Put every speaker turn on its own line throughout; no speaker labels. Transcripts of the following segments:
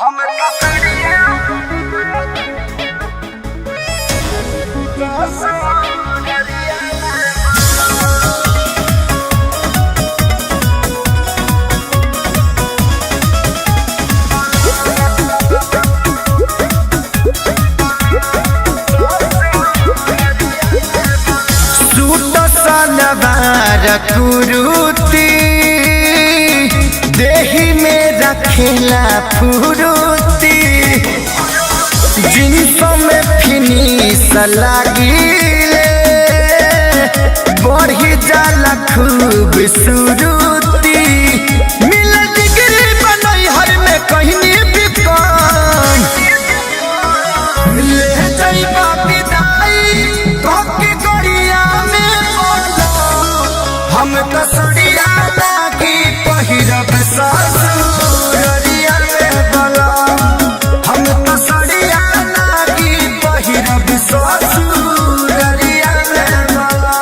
हम कसरिया
सलवार कुरुती देही में रखेला फुरुती जिन्सों में फिनिश लागिले बढ़ी जाला खूब सुरुती मिल डिग्री बनई हर में कहीं भी कम ले जाइबा विदाई कोके गड़िया में हम कसरिया लागी पहिरब ससुरिया में बला हम कसरिया लागी पहिरब ससुरिया में बला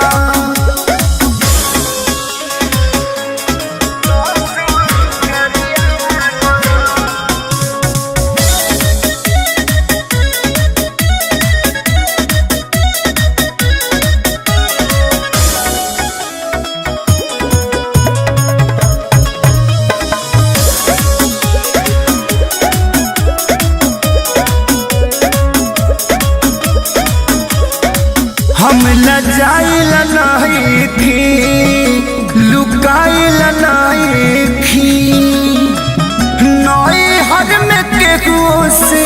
हम लजाइल नहीं थी लुकाइल नहीं थी नई हर में केहू से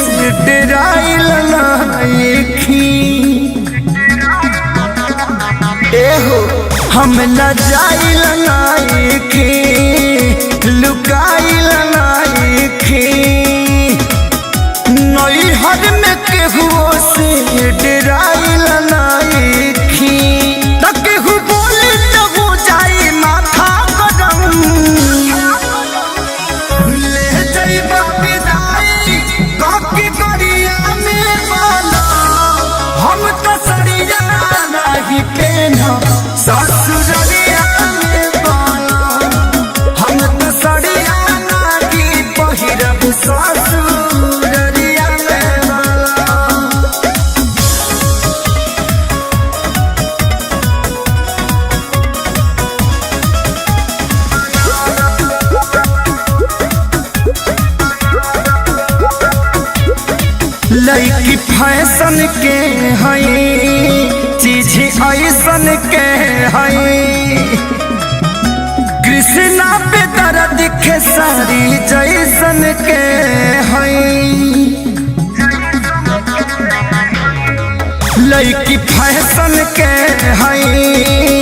डराइल नहीं थी एहो हम लजाइल नहीं थी लुकाइल नहीं थी नई हर में केहू से डराइल नहीं थी केहू बोले तो हो जाई माथा गरम ले जाइबा विदाई कोकी गड़िया में बला हम तो सड़िया नहीं पेनब ससुरिया में बला हम तो सड़िया नहीं पहिरब ससुरिया में बला लड़की फैशन के हई चीज ऐसन के हई कृष्णा पे दर्द के सारी जैसन के हई लड़की फैशन के हई